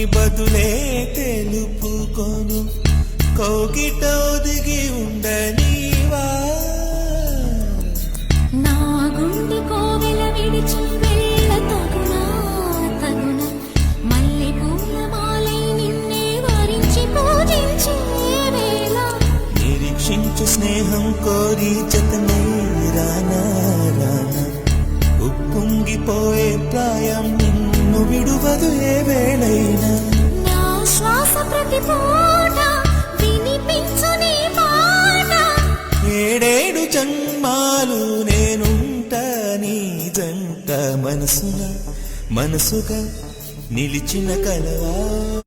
బదులే తెలుపుకొను కౌగిట ఒదిగి ఉండనీవా నా గుండె కోవెల విడిచి వెళ్ళ తగునా తగునా మల్లె పూల మాలై నిన్నే వరించి పూజించే వేళ నిరీక్షించు స్నేహం కోరి జతనే రానా రానా ఉప్పొంగిపోయే ప్రాయం నిన్ను విడువదు ఏ వేళైనా నా శ్వాస ప్రతి పూట వినిపించు నీ మాట ఏడేడు జన్మాలు నేనుంటా నీ జంట మనసుగా నిలిచిన కలవా